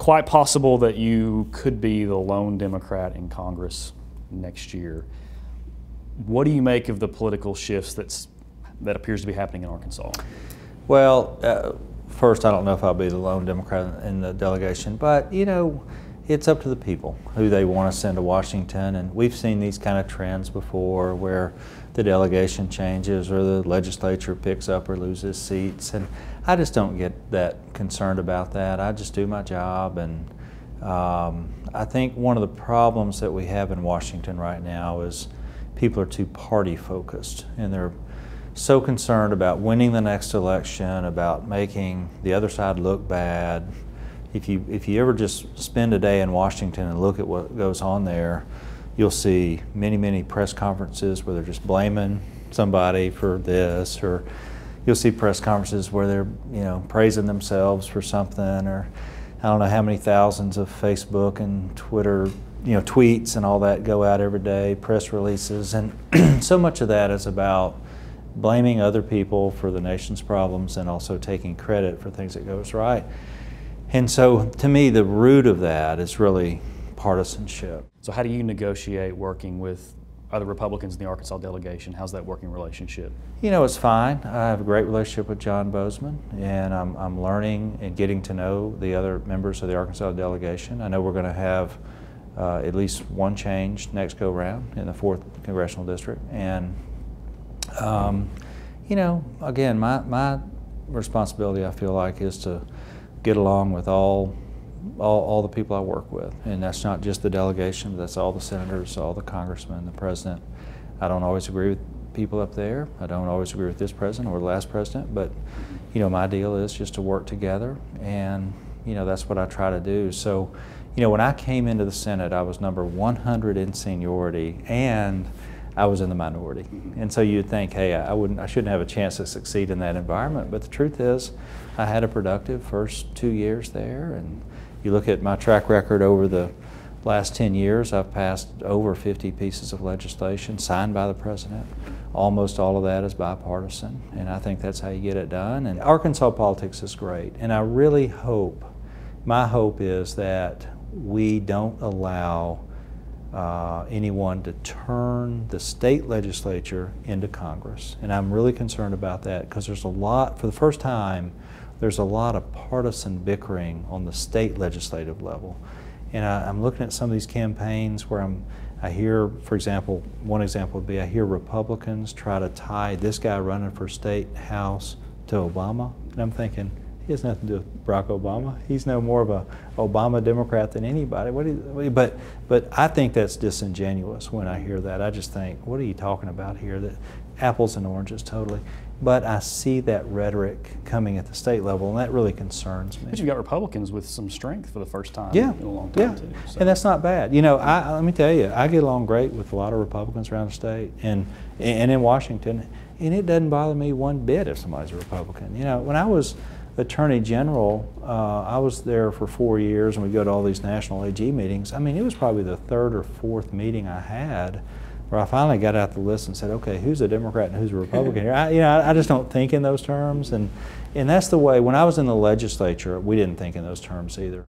quite possible that you could be the lone Democrat in Congress next year. What do you make of the political shifts that appears to be happening in Arkansas? Well, first, I don't know if I'll be the lone Democrat in the delegation, but you know, it's up to the people who they want to send to Washington, and we've seen these kind of trends before where the delegation changes or the legislature picks up or loses seats, and I just don't get that concerned about that. I just do my job, and I think one of the problems that we have in Washington right now is people are too party focused, and they're so concerned about winning the next election, about making the other side look bad. If you ever just spend a day in Washington and look at what goes on there, you'll see many press conferences where they're just blaming somebody for this, or you'll see press conferences where they're praising themselves for something, or I don't know how many thousands of Facebook and Twitter tweets and all that go out every day, press releases, and so much of that is about blaming other people for the nation's problems and also taking credit for things that goes right. And so to me, the root of that is really partisanship. So how do you negotiate working with other Republicans in the Arkansas delegation? How's that working relationship? It's fine. I have a great relationship with John Bozeman, and I'm learning and getting to know the other members of the Arkansas delegation. I know we're going to have at least one change next go round in the 4th congressional district, and again, my responsibility, I feel like, is to get along with all the people I work with, and that's not just the delegation, but that's all the senators, all the congressmen, the president. I don't always agree with people up there. I don't always agree with this president or the last president, but my deal is just to work together, and that's what I try to do. So when I came into the Senate, I was number 100 in seniority, and I was in the minority. And so you'd think, hey, I shouldn't have a chance to succeed in that environment. But the truth is, I had a productive first 2 years there. And you look at my track record over the last 10 years, I've passed over 50 pieces of legislation signed by the president. Almost all of that is bipartisan. And I think that's how you get it done. And Arkansas politics is great. And I really hope, my hope is that we don't allow anyone to turn the state legislature into Congress. And I'm really concerned about that because there's a lot, for the first time, there's a lot of partisan bickering on the state legislative level. And I'm looking at some of these campaigns where I hear, for example, one example would be I hear Republicans try to tie this guy running for state house to Obama. And I'm thinking, he has nothing to do with Barack Obama. He's no more of a Obama Democrat than anybody. But I think that's disingenuous when I hear that. I just think, what are you talking about here? That apples and oranges, totally. But I see that rhetoric coming at the state level, and that really concerns me. But you've got Republicans with some strength for the first time in a long time, too. So. And that's not bad. Let me tell you, I get along great with a lot of Republicans around the state and in Washington, and it doesn't bother me one bit if somebody's a Republican. When I was Attorney General, I was there for 4 years, and we go to all these national AG meetings. I mean, it was probably the 3rd or 4th meeting I had where I finally got out the list and said, okay, who's a Democrat and who's a Republican here? I just don't think in those terms, and that's the way, when I was in the legislature, we didn't think in those terms either.